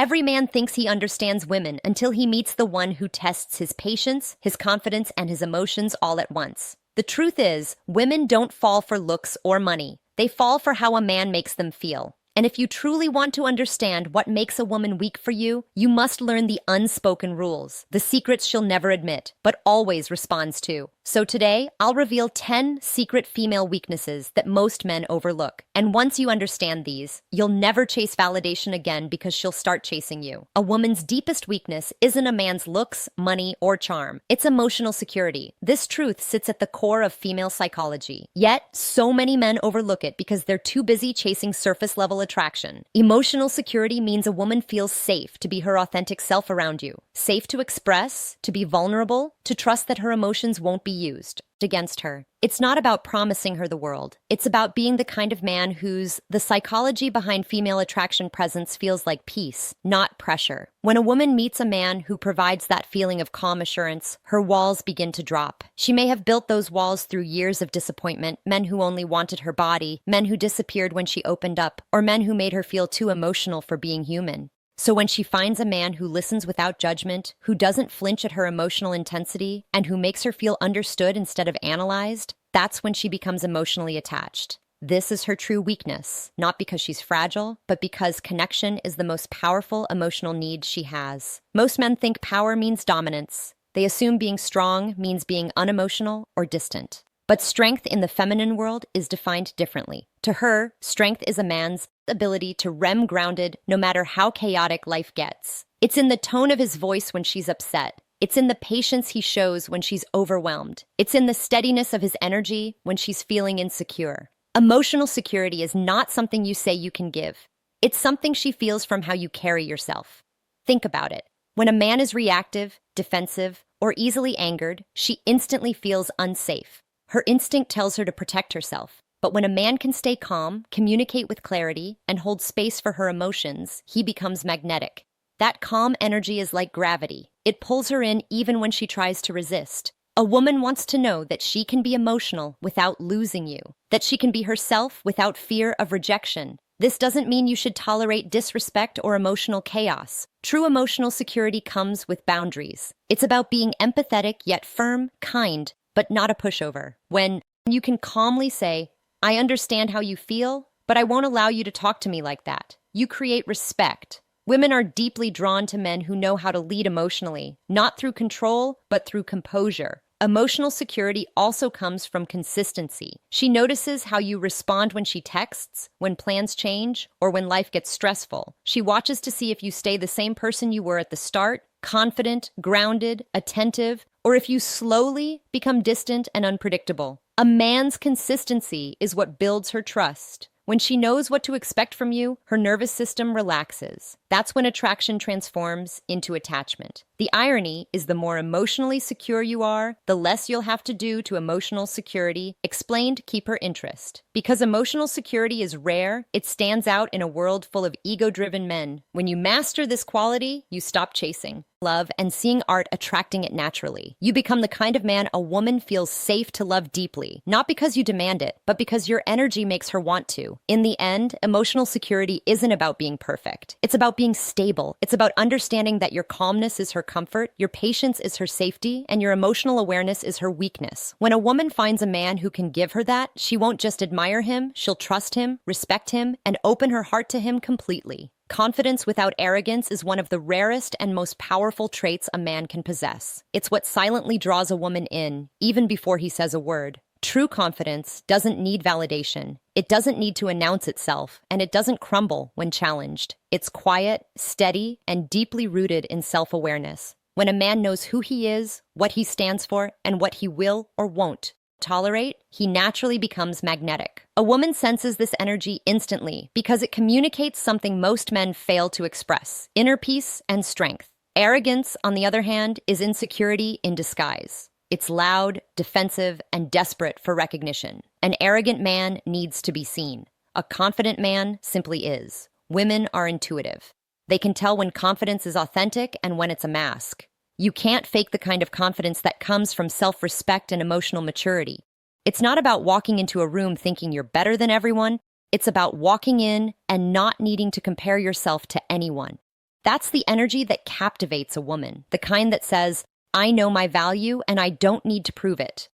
Every man thinks he understands women until he meets the one who tests his patience, his confidence, and his emotions all at once. The truth is, women don't fall for looks or money. They fall for how a man makes them feel. And if you truly want to understand what makes a woman weak for you, you must learn the unspoken rules, the secrets she'll never admit, but always responds to. So today, I'll reveal 10 secret female weaknesses that most men overlook. And once you understand these, you'll never chase validation again because she'll start chasing you. A woman's deepest weakness isn't a man's looks, money, or charm. It's emotional security. This truth sits at the core of female psychology. Yet, so many men overlook it because they're too busy chasing surface-level attraction. Emotional security means a woman feels safe to be her authentic self around you. Safe to express, to be vulnerable, to trust that her emotions won't be used against her. It's not about promising her the world. It's about being the kind of man the psychology behind female attraction presence feels like peace, not pressure. When a woman meets a man who provides that feeling of calm assurance, her walls begin to drop. She may have built those walls through years of disappointment, men who only wanted her body, men who disappeared when she opened up, or men who made her feel too emotional for being human. So when she finds a man who listens without judgment, who doesn't flinch at her emotional intensity, and who makes her feel understood instead of analyzed, that's when she becomes emotionally attached. This is her true weakness, not because she's fragile, but because connection is the most powerful emotional need she has. Most men think power means dominance. They assume being strong means being unemotional or distant. But strength in the feminine world is defined differently. To her, strength is a man's ability to rem grounded no matter how chaotic life gets. It's in the tone of his voice when she's upset. It's in the patience he shows when she's overwhelmed. It's in the steadiness of his energy when she's feeling insecure. Emotional security is not something you say you can give. It's something she feels from how you carry yourself. Think about it. When a man is reactive, defensive, or easily angered, she instantly feels unsafe. Her instinct tells her to protect herself. But when a man can stay calm, communicate with clarity, and hold space for her emotions, he becomes magnetic. That calm energy is like gravity. It pulls her in even when she tries to resist. A woman wants to know that she can be emotional without losing you, that she can be herself without fear of rejection. This doesn't mean you should tolerate disrespect or emotional chaos. True emotional security comes with boundaries. It's about being empathetic yet firm, kind, but not a pushover. When you can calmly say, "I understand how you feel, but I won't allow you to talk to me like that," you create respect. Women are deeply drawn to men who know how to lead emotionally, not through control, but through composure. Emotional security also comes from consistency. She notices how you respond when she texts, when plans change, or when life gets stressful. She watches to see if you stay the same person you were at the start, confident, grounded, attentive, or if you slowly become distant and unpredictable. A man's consistency is what builds her trust. When she knows what to expect from you, her nervous system relaxes. That's when attraction transforms into attachment. The irony is the more emotionally secure you are, the less you'll have to do to emotional security. Explained, keep her interest. Because emotional security is rare, it stands out in a world full of ego-driven men. When you master this quality, you stop chasing love and seeing art attracting it naturally. You become the kind of man a woman feels safe to love deeply, not because you demand it, but because your energy makes her want to. In the end, emotional security isn't about being perfect. It's about being stable. It's about understanding that your calmness is her comfort, your patience is her safety, and your emotional awareness is her weakness. When a woman finds a man who can give her that, she won't just admire him, she'll trust him, respect him, and open her heart to him completely. Confidence without arrogance is one of the rarest and most powerful traits a man can possess. It's what silently draws a woman in, even before he says a word. True confidence doesn't need validation. It doesn't need to announce itself, and it doesn't crumble when challenged. It's quiet, steady, and deeply rooted in self-awareness. When a man knows who he is, what he stands for, and what he will or won't tolerate, he naturally becomes magnetic. A woman senses this energy instantly because it communicates something most men fail to express: inner peace and strength. Arrogance, on the other hand, is insecurity in disguise. It's loud, defensive, and desperate for recognition. An arrogant man needs to be seen. A confident man simply is. Women are intuitive. They can tell when confidence is authentic and when it's a mask. You can't fake the kind of confidence that comes from self-respect and emotional maturity. It's not about walking into a room thinking you're better than everyone. It's about walking in and not needing to compare yourself to anyone. That's the energy that captivates a woman, the kind that says, I know my value and I don't need to prove it.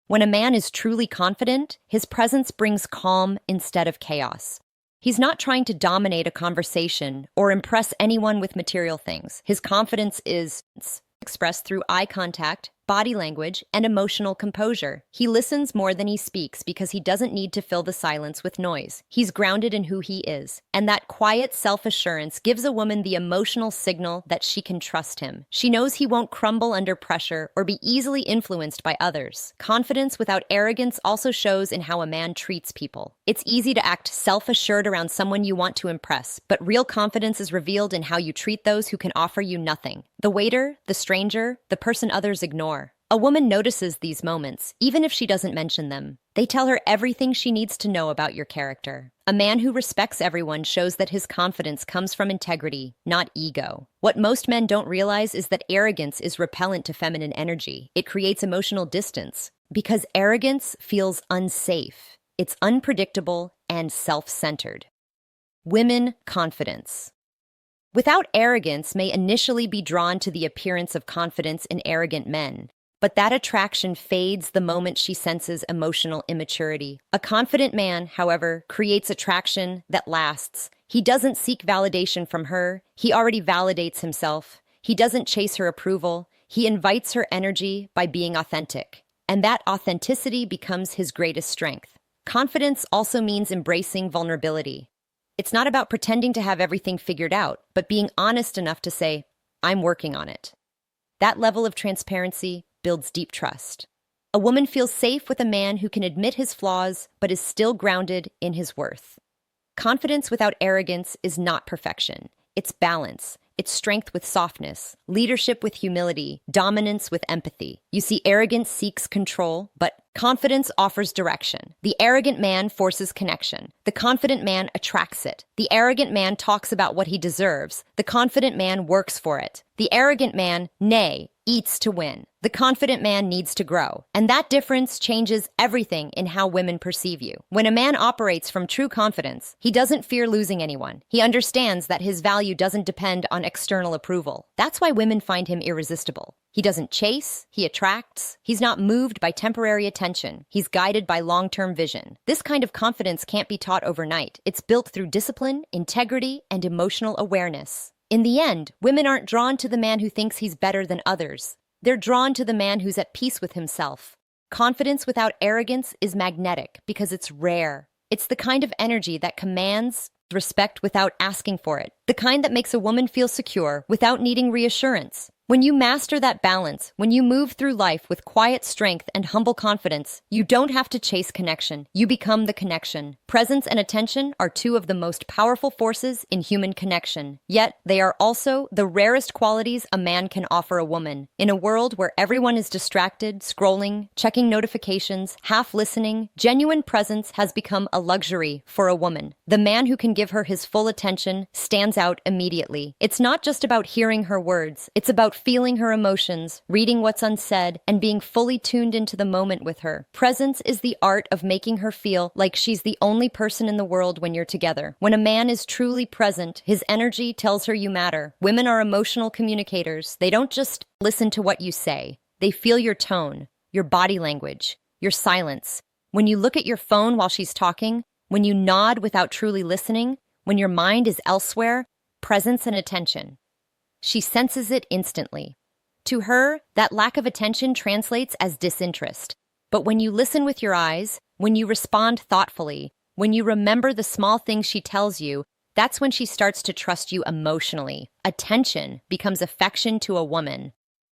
When a man is truly confident, his presence brings calm instead of chaos. He's not trying to dominate a conversation or impress anyone with material things. His confidence is expressed through eye contact, body language, and emotional composure. He listens more than he speaks because he doesn't need to fill the silence with noise. He's grounded in who he is. And that quiet self-assurance gives a woman the emotional signal that she can trust him. She knows he won't crumble under pressure or be easily influenced by others. Confidence without arrogance also shows in how a man treats people. It's easy to act self-assured around someone you want to impress, but real confidence is revealed in how you treat those who can offer you nothing. The waiter, the stranger, the person others ignore. A woman notices these moments, even if she doesn't mention them. They tell her everything she needs to know about your character. A man who respects everyone shows that his confidence comes from integrity, not ego. What most men don't realize is that arrogance is repellent to feminine energy. It creates emotional distance because arrogance feels unsafe. It's unpredictable and self-centered. Women confidence. Without arrogance may initially be drawn to the appearance of confidence in arrogant men. But that attraction fades the moment she senses emotional immaturity. A confident man, however, creates attraction that lasts. He doesn't seek validation from her. He already validates himself. He doesn't chase her approval. He invites her energy by being authentic. And that authenticity becomes his greatest strength. Confidence also means embracing vulnerability. It's not about pretending to have everything figured out, but being honest enough to say, I'm working on it. That level of transparency builds deep trust. A woman feels safe with a man who can admit his flaws but is still grounded in his worth. Confidence without arrogance is not perfection. It's balance. It's strength with softness, leadership with humility, dominance with empathy. You see, arrogance seeks control, but confidence offers direction. The arrogant man forces connection. The confident man attracts it. The arrogant man talks about what he deserves. The confident man works for it. The arrogant man, nay, eats to win. The confident man needs to grow. And that difference changes everything in how women perceive you. When a man operates from true confidence, he doesn't fear losing anyone. He understands that his value doesn't depend on external approval. That's why women find him irresistible. He doesn't chase, he attracts. He's not moved by temporary attention. He's guided by long-term vision. This kind of confidence can't be taught overnight. It's built through discipline, integrity, and emotional awareness. In the end, women aren't drawn to the man who thinks he's better than others. They're drawn to the man who's at peace with himself. Confidence without arrogance is magnetic because it's rare. It's the kind of energy that commands respect without asking for it, the kind that makes a woman feel secure without needing reassurance. When you master that balance, when you move through life with quiet strength and humble confidence, you don't have to chase connection. You become the connection. Presence and attention are two of the most powerful forces in human connection. Yet, they are also the rarest qualities a man can offer a woman. In a world where everyone is distracted, scrolling, checking notifications, half listening, genuine presence has become a luxury for a woman. The man who can give her his full attention stands out immediately. It's not just about hearing her words. It's about feeling her emotions, reading what's unsaid, and being fully tuned into the moment with her. Presence is the art of making her feel like she's the only person in the world when you're together. When a man is truly present, his energy tells her you matter. Women are emotional communicators. They don't just listen to what you say. They feel your tone, your body language, your silence. When you look at your phone while she's talking, when you nod without truly listening, when your mind is elsewhere, presence and attention. She senses it instantly. To her, that lack of attention translates as disinterest. But when you listen with your eyes, when you respond thoughtfully, when you remember the small things she tells you, that's when she starts to trust you emotionally. Attention becomes affection to a woman.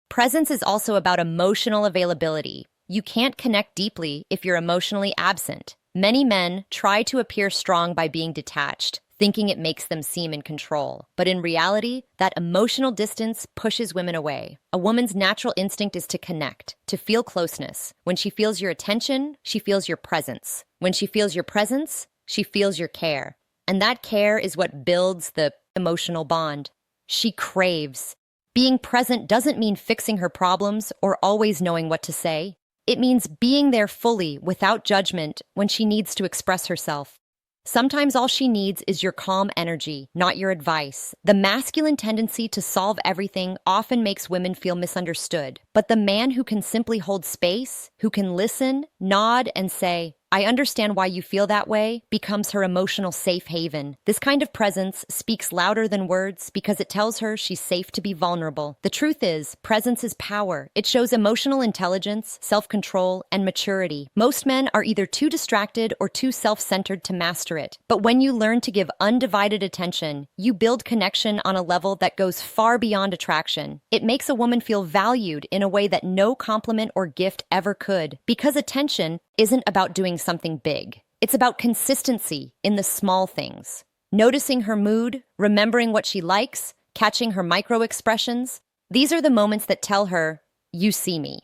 Presence is also about emotional availability. You can't connect deeply if you're emotionally absent. Many men try to appear strong by being detached, thinking it makes them seem in control. But in reality, that emotional distance pushes women away. A woman's natural instinct is to connect, to feel closeness. When she feels your attention, she feels your presence. When she feels your presence, she feels your care. And that care is what builds the emotional bond. She craves. Being present doesn't mean fixing her problems or always knowing what to say. It means being there fully, without judgment, when she needs to express herself. Sometimes all she needs is your calm energy, not your advice. The masculine tendency to solve everything often makes women feel misunderstood. But the man who can simply hold space, who can listen, nod, and say, "I understand why you feel that way," becomes her emotional safe haven. This kind of presence speaks louder than words because it tells her she's safe to be vulnerable. The truth is, presence is power. It shows emotional intelligence, self-control, and maturity. Most men are either too distracted or too self-centered to master it. But when you learn to give undivided attention, you build connection on a level that goes far beyond attraction. It makes a woman feel valued in a way that no compliment or gift ever could. Because attention isn't about doing something big. It's about consistency in the small things. Noticing her mood, remembering what she likes, catching her micro expressions. These are the moments that tell her, "You see me."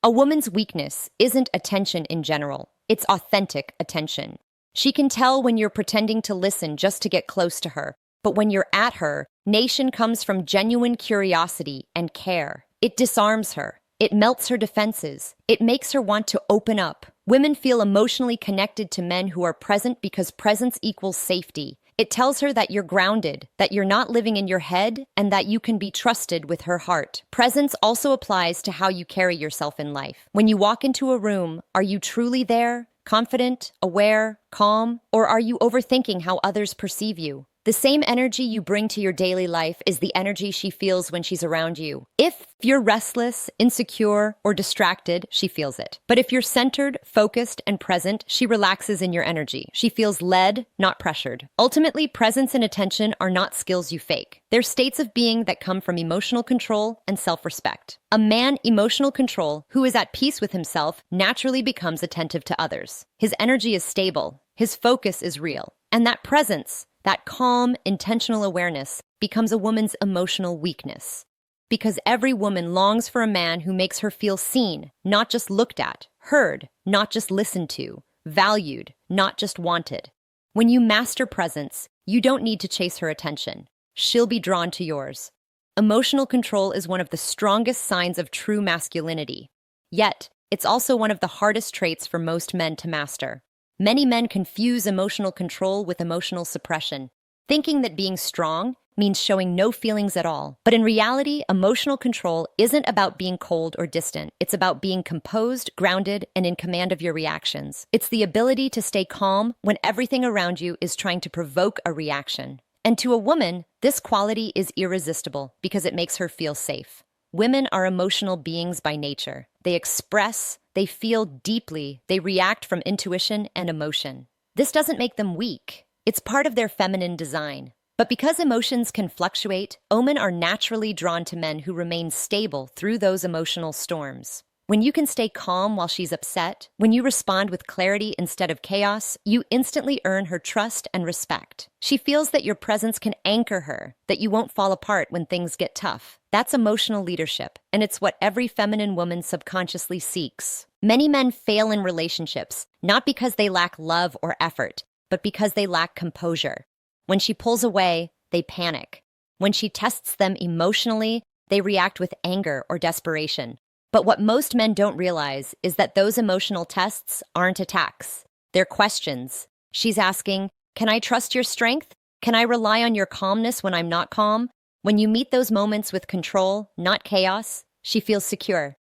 A woman's weakness isn't attention in general. It's authentic attention. She can tell when you're pretending to listen just to get close to her. But when you're at her, nation comes from genuine curiosity and care. It disarms her. It melts her defenses. It makes her want to open up. Women feel emotionally connected to men who are present because presence equals safety. It tells her that you're grounded, that you're not living in your head, and that you can be trusted with her heart. Presence also applies to how you carry yourself in life. When you walk into a room, are you truly there? Confident, aware, calm, or are you overthinking how others perceive you? The same energy you bring to your daily life is the energy she feels when she's around you. If you're restless, insecure, or distracted, she feels it. But if you're centered, focused, and present, she relaxes in your energy. She feels led, not pressured. Ultimately, presence and attention are not skills you fake. They're states of being that come from emotional control and self-respect. A man emotional control who is at peace with himself naturally becomes attentive to others. His energy is stable. His focus is real. And that presence, that calm, intentional awareness becomes a woman's emotional weakness. Because every woman longs for a man who makes her feel seen, not just looked at, heard, not just listened to, valued, not just wanted. When you master presence, you don't need to chase her attention. She'll be drawn to yours. Emotional control is one of the strongest signs of true masculinity. Yet, it's also one of the hardest traits for most men to master. Many men confuse emotional control with emotional suppression, thinking that being strong means showing no feelings at all. But in reality, emotional control isn't about being cold or distant. It's about being composed, grounded, and in command of your reactions. It's the ability to stay calm when everything around you is trying to provoke a reaction. And to a woman, this quality is irresistible because it makes her feel safe. Women are emotional beings by nature. They express, they feel deeply, they react from intuition and emotion. This doesn't make them weak. It's part of their feminine design. But because emotions can fluctuate, women are naturally drawn to men who remain stable through those emotional storms. When you can stay calm while she's upset, when you respond with clarity instead of chaos, you instantly earn her trust and respect. She feels that your presence can anchor her, that you won't fall apart when things get tough. That's emotional leadership, and it's what every feminine woman subconsciously seeks. Many men fail in relationships, not because they lack love or effort, but because they lack composure. When she pulls away, they panic. When she tests them emotionally, they react with anger or desperation. But what most men don't realize is that those emotional tests aren't attacks. They're questions. She's asking, "Can I trust your strength? Can I rely on your calmness when I'm not calm?" When you meet those moments with control, not chaos, she feels secure.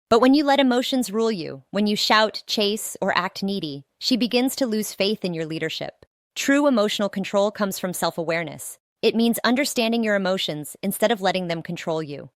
But when you let emotions rule you, when you shout, chase, or act needy, she begins to lose faith in your leadership. True emotional control comes from self-awareness. It means understanding your emotions instead of letting them control you.